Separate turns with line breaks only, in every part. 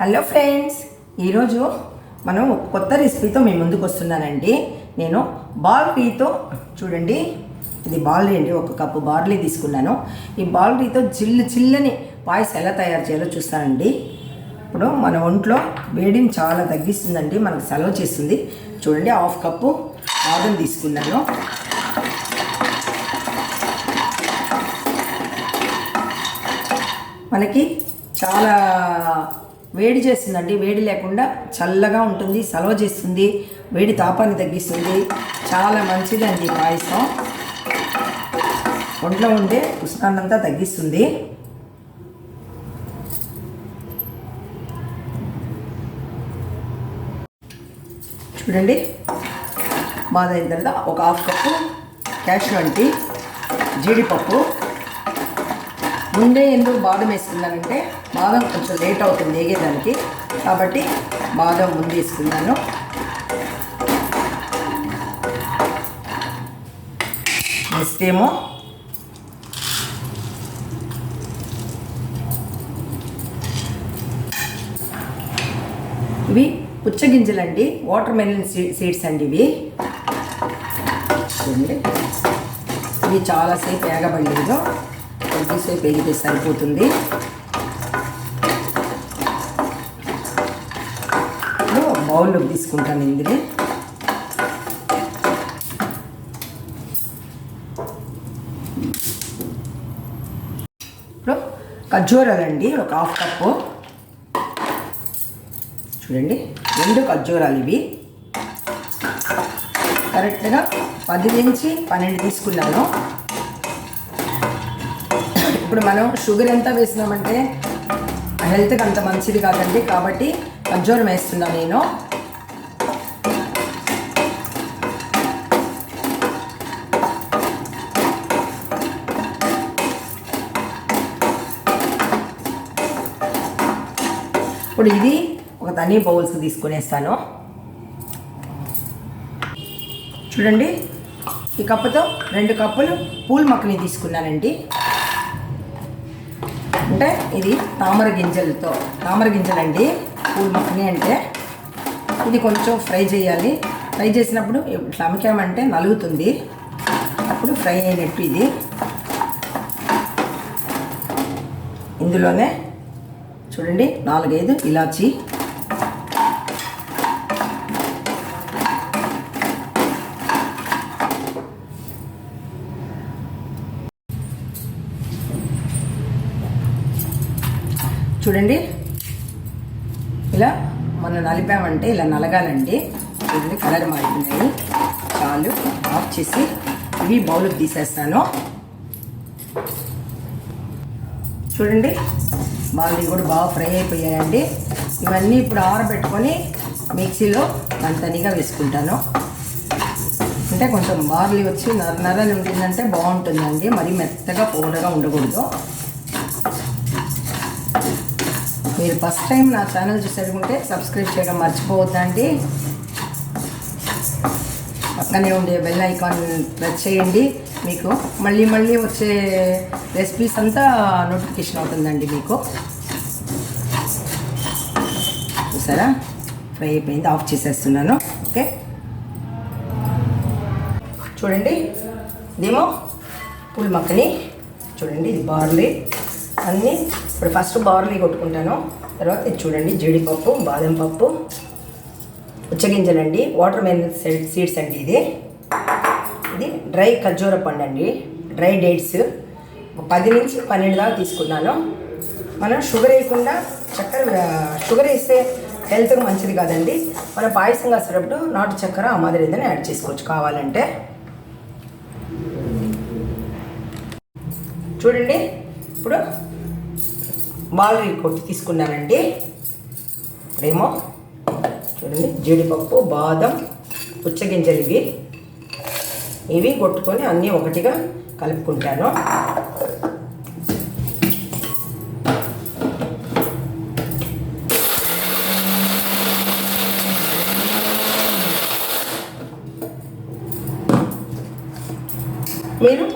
Hello friends, ఈరోజు మనం ఒక కొత్త రెసిపీతో మీ ముందుకు వస్తున్నానండి. నేను బార్లీతో చూడండి, ఇది బార్లీ అండి. ఒక కప్పు బార్లీ తీసుకున్నాను. ఈ బార్లీతో చిల్లని పాయసం ఎలా తయారు చేయాలో చూస్తానండి. ఇప్పుడు మన ఒంట్లో వేడిని చాలా తగ్గిస్తుందండి, మనకు సలవ చేస్తుంది. చూడండి, హాఫ్ కప్పు బాదం తీసుకున్నాను. మనకి చాలా వేడి చేస్తుందండి. వేడి లేకుండా చల్లగా ఉంటుంది, సలవ చేస్తుంది, వేడి తాపాన్ని తగ్గిస్తుంది. చాలా మంచిదండి ఈ పాయసం. ఒంట్లో ఉండే ఉష్ణాన్నంతా తగ్గిస్తుంది. చూడండి, బాగా అయిన తర్వాత ఒక హాఫ్ కప్పు క్యాష్యూ అండి, జీడిపప్పు. ముందే ఎందుకు బాదం వేసుకున్నానంటే బాదం కొంచెం లేట్ అవుతుంది వేగేదానికి, కాబట్టి బాదం ముందు వేసుకున్నాను. నెక్స్ట్ ఏమో ఇవి పుచ్చగింజలండి, వాటర్ మెలన్ సీడ్స్ అండి ఇవి. చూడండి, ఇవి చాలాసేపు వేగబడలేదు, కొద్దిసేపు వేగితే సరిపోతుంది. ఇప్పుడు బౌల్లోకి తీసుకుంటాను ఇందులో. ఇప్పుడు ఖర్జూరాలండి, ఒక హాఫ్ కప్పు. చూడండి, 2 ఖర్జూరాలు ఇవి. కరెక్ట్గా 10 నుంచి 12 తీసుకున్నాను. ఇప్పుడు మనం షుగర్ ఎంత వేసినామంటే హెల్త్కి అంత మంచిది కాదండి, కాబట్టి ఖర్జూరం వేస్తున్నాను నేను. ఇప్పుడు ఇది ఒక తని బౌల్స్ తీసుకునేస్తాను. చూడండి, ఈ కప్పుతో 2 కప్పులు పూల్ మక్కని తీసుకున్నానండి. అంటే ఇది తామర గింజలండి. పూల్ మక్కని అంటే ఇది కొంచెం ఫ్రై చేయాలి. ఫ్రై చేసినప్పుడు ఇట్లా అమికామంటే నలుగుతుంది, అప్పుడు ఫ్రై అయినట్టు ఇది. ఇందులోనే చూడండి 4-5 ఇలాచి, చూడండి ఇలా మనం నలిపామంటే ఇలా నలగాలండి. చూడండి, కలర్ మారిపోయినాయి. చాలు, ఆఫ్ చేసి ఇవి బౌల్కి తీసేస్తాను. చూడండి, బార్లీ కూడా బాగా ఫ్రై అయిపోయాయండి. ఇవన్నీ ఇప్పుడు ఆరబెట్టుకొని మిక్సీలో తనిగా వేసుకుంటాను. అంటే కొంచెం బార్లీ వచ్చి నరని ఉంటుందంటే బాగుంటుందండి, మరి మెత్తగా పౌడర్గా ఉండకూడదు. మీరు ఫస్ట్ టైం నా ఛానల్ చూసేటంటే సబ్స్క్రైబ్ చేయడం మర్చిపోవద్దండి. పక్కనే ఉండే బెల్ ఐకాన్ ప్రెస్ చేయండి. మీకు మళ్ళీ వచ్చే రెసిపీస్ అంతా నోటిఫికేషన్ అవుతుందండి మీకు. చూసారా, ఫ్రై అయిపోయింది, ఆఫ్ చేసేస్తున్నాను. ఓకే, చూడండి, ఇదేమో పూల్ మక్కని. చూడండి, ఇది బార్లీ అన్నీ. ఇప్పుడు ఫస్ట్ బార్లీ కొట్టుకుంటాను, తర్వాత ఇది చూడండి జీడిపప్పు, బాదం పప్పు, పుచ్చగింజలండి, వాటర్ మెలన్ సీడ్స్ అండి. ఇది డ్రై ఖర్జూర పండు అండి, డ్రై డేట్స్. 10 నుంచి 12 దాకా తీసుకున్నాను. మనం షుగర్ వేయకుండా షుగర్ వేస్తే హెల్త్కి మంచిది కాదండి. మనం పాయసం కాసేటప్పుడు నాటు చక్కెర ఆ మాదిరి ఏదైనా యాడ్ చేసుకోవచ్చు కావాలంటే. చూడండి, ఇప్పుడు బార్లీ కొట్టి తీసుకున్నానండి. ఇప్పుడేమో చూడండి జీడిపప్పు, బాదం, పుచ్చగింజలు ఇవి కొట్టుకొని అన్నీ ఒకటిగా కలుపుకుంటాను. మీరు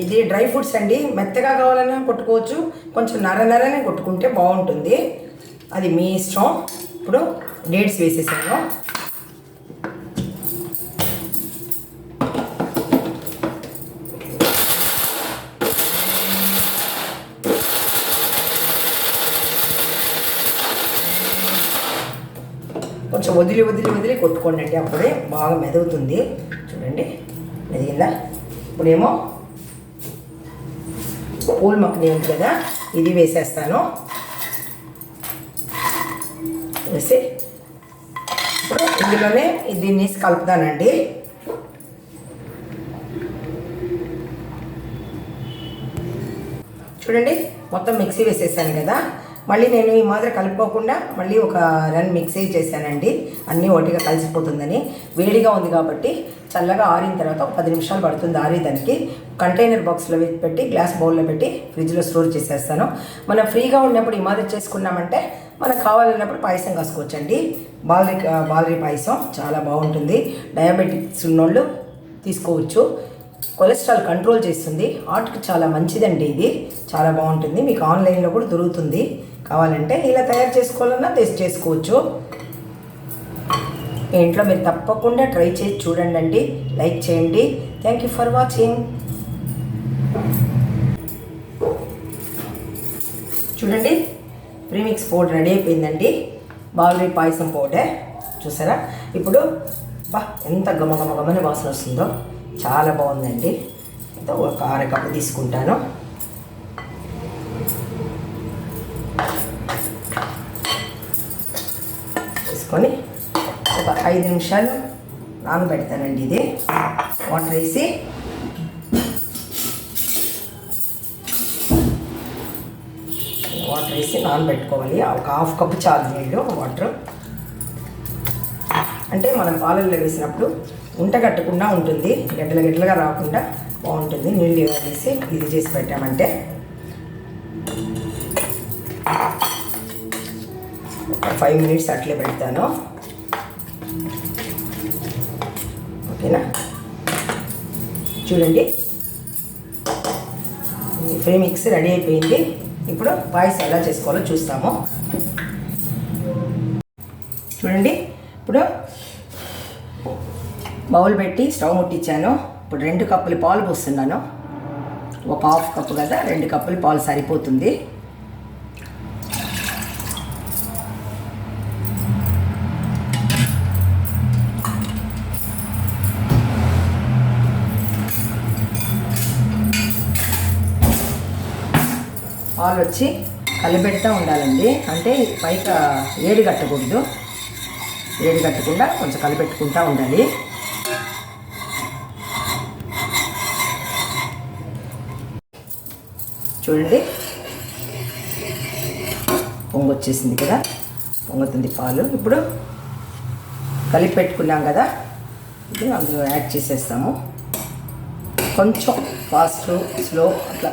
ఇది డ్రై ఫ్రూట్స్ అండి, మెత్తగా కావాలన్నా కొట్టుకోవచ్చు, కొంచెం నరనే కొట్టుకుంటే బాగుంటుంది. అది మీ ఇష్టం. ఇప్పుడు డేట్స్ వేసేసాను. కొంచెం వదిలి వదిలి వదిలి కొట్టుకోండి అండి, అప్పుడే బాగా మెదుగుతుంది. చూడండి మెదిగిందా. ఇప్పుడేమో పూల్ మక్కని ఉంది కదా, ఇది వేసేస్తాను. వేసి ఇప్పుడు ఇందులోనే దీన్ని వేసి కలుపుతానండి. చూడండి మొత్తం మిక్సీ వేసేసాను కదా. మళ్ళీ నేను ఈ మాదిరి కలుపుకోకుండా మళ్ళీ ఒక రన్ మిక్సీ చేశానండి, అన్నీ ఒకటిగా కలిసిపోతుందని. వేడిగా ఉంది కాబట్టి చల్లగా ఆరిన తర్వాత ఒక 10 నిమిషాలు పడుతుంది ఆరేదానికి. కంటైనర్ బాక్స్లో పెట్టి గ్లాస్ బౌల్లో పెట్టి ఫ్రిడ్జ్లో స్టోర్ చేసేస్తాను. మనం ఫ్రీగా ఉన్నప్పుడు ఈ మాదిరి చేసుకున్నామంటే మనకు కావాలన్నప్పుడు పాయసం కాసుకోవచ్చండి. బాలరీ పాయసం చాలా బాగుంటుంది. డయాబెటిక్స్ ఉన్నోళ్ళు తీసుకోవచ్చు. కొలెస్ట్రాల్ కంట్రోల్ చేస్తుంది, హార్ట్కి చాలా మంచిదండి. ఇది చాలా బాగుంటుంది. మీకు ఆన్లైన్లో కూడా దొరుకుతుంది. కావాలంటే ఇలా తయారు చేసుకోవాలన్నా చేసుకోవచ్చు. ఇంట్లో మీరు తప్పకుండా ట్రై చేసి చూడండి అండి. లైక్ చేయండి. Thank you for watching. చూడండి ప్రీమిక్స్ పౌడర్ రెడీ అయిపోయిందండి. బాలరీ పాయసం పౌడర్ చూసారా. ఇప్పుడు ఎంత గమని వాసన వస్తుందో, చాలా బాగుందండి. ఒక 1/2 కప్పు తీసుకుంటాను. తీసుకొని ఒక 5 నిమిషాలు నానబెడతానండి. ఇది వాటర్ వేసి నానబెట్టుకోవాలి. ఒక 1/2 కప్పు చాలు నీళ్ళు, వాటర్. అంటే మనం పాలల్లో వేసినప్పుడు ఉంటగట్టకుండా ఉంటుంది, గడ్డలుగా రాకుండా బాగుంటుంది. నీళ్ళు వేసి ఇది చేసి పెట్టామంటే ఒక 5 మినిట్స్ అట్లే పెడతాను. ఓకేనా. చూడండి ప్రీమిక్స్ రెడీ అయిపోయింది. ఇప్పుడు పాయసం ఎలా చేసుకోవాలో చూస్తాము. చూడండి ఇప్పుడు బౌల్ పెట్టి స్టవ్ ముట్టించాను. ఇప్పుడు 2 కప్పులు పాలు పోస్తున్నాను. ఒక 1/2 కప్పు కదా, 2 కప్పులు పాలు సరిపోతుంది. పాలు వచ్చి కలిపెడతా ఉండాలండి. అంటే పైక ఏడి కట్టకూడదు, ఏడి కట్టకుండా కొంచెం కలిపెట్టుకుంటూ ఉండాలి. చూడండి పొంగొచ్చేసింది కదా, పొంగుతుంది పాలు. ఇప్పుడు కలిపి పెట్టుకున్నాం కదా, ఇప్పుడు అందులో యాడ్ చేసేస్తాము. కొంచెం ఫాస్ట్ స్లో అట్లా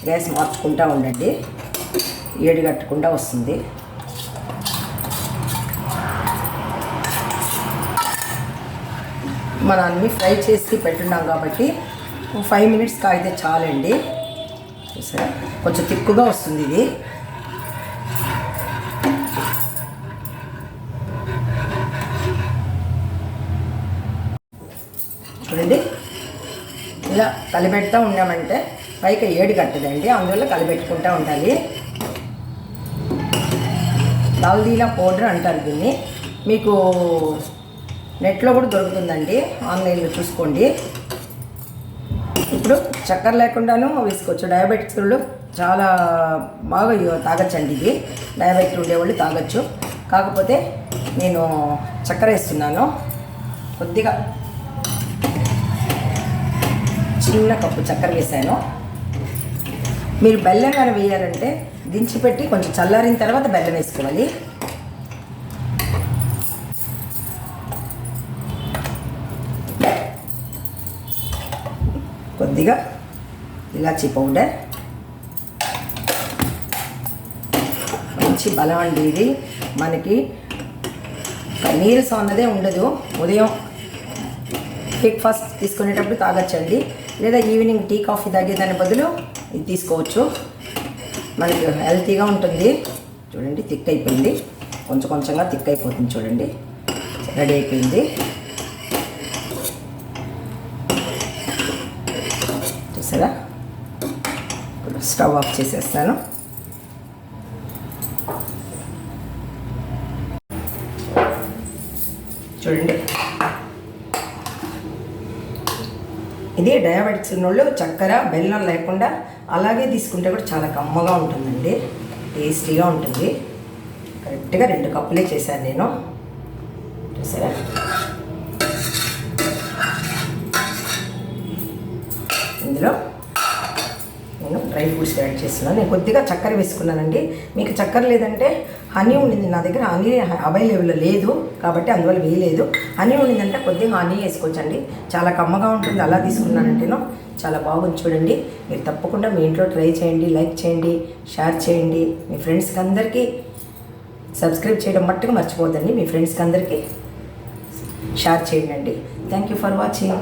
గ్యాస్ మార్చుకుంటూ ఉండండి, ఏడి కట్టకుండా వస్తుంది. మనం అన్నీ ఫ్రై చేసి పెట్టున్నాం కాబట్టి 5 మినిట్స్ కాగితే చాలండి. చూసారా కొంచెం తిక్కుగా వస్తుంది ఇది. చూడండి ఇలా కలిపెడతా ఉన్నామంటే పైకి ఏడి కట్టదండి, అందువల్ల కలిపెట్టుకుంటూ ఉండాలి. దాల్దీలా పౌడర్ అంటారు దీన్ని. మీకు నెట్లో కూడా దొరుకుతుందండి, ఆన్లైన్లో చూసుకోండి. ఇప్పుడు చక్కెర లేకుండాను వేసుకోవచ్చు. డయాబెటిక్స్ వాళ్ళు చాలా బాగా తాగొచ్చండి ఇది. డయాబెటిక్ ఉండేవాళ్ళు తాగొచ్చు. కాకపోతే నేను చక్కెర వేస్తున్నాను కొద్దిగా, చిన్న కప్పు చక్కెర వేసాను. మీరు బెల్లం కానీ వేయాలంటే దించిపెట్టి కొంచెం చల్లారిన తర్వాత బెల్లం వేసుకోవాలి. కొద్దిగా ఇలాచీ పౌడర్, మంచి బలం అండి ఇది. మనకి నీరసం అన్నదే ఉండదు. ఉదయం బ్రేక్ఫాస్ట్ తీసుకునేటప్పుడు తాగొచ్చండి, లేదా ఈవినింగ్ టీ కాఫీ తాగేదాని బదులు ఇది తీసుకోవచ్చు. మనకి హెల్తీగా ఉంటుంది. చూడండి థిక్ అయిపోయింది, కొంచెం కొంచెంగా థిక్ అయిపోతుంది. చూడండి రెడీ అయిపోయింది. చూసారా? ఇప్పుడు స్టవ్ ఆఫ్ చేసేస్తాను. చూడండి, ఇది డయాబెటిక్స్ ఉన్నోళ్ళు చక్కెర బెల్లం లేకుండా అలాగే తీసుకుంటే కూడా చాలా కమ్మగా ఉంటుందండి, టేస్టీగా ఉంటుంది. కరెక్ట్గా 2 కప్పులే చేశాను నేను. చూసారా? ఇందులో నేను డ్రై ఫ్రూట్స్ యాడ్ చేస్తున్నాను. నేను కొద్దిగా చక్కెర వేసుకున్నానండి. మీకు చక్కెర లేదంటే హనీ ఉండింది, నా దగ్గర హనీ అవైలబుల్ లేదు కాబట్టి అందువల్ల వేయలేదు. హనీ ఉండిందంటే కొద్దిగా హనీ వేసుకోవచ్చండి, చాలా కమ్మగా ఉంటుంది. అలా తీసుకున్నానంటేనో చాలా బాగుంది. చూడండి, మీరు తప్పకుండా మీ ఇంట్లో ట్రై చేయండి, లైక్ చేయండి, షేర్ చేయండి. మీ ఫ్రెండ్స్కి అందరికీ సబ్స్క్రైబ్ చేయడం మట్టుకు మర్చిపోద్దండి. మీ ఫ్రెండ్స్కి అందరికీ షేర్ చేయండి. Thank you for watching.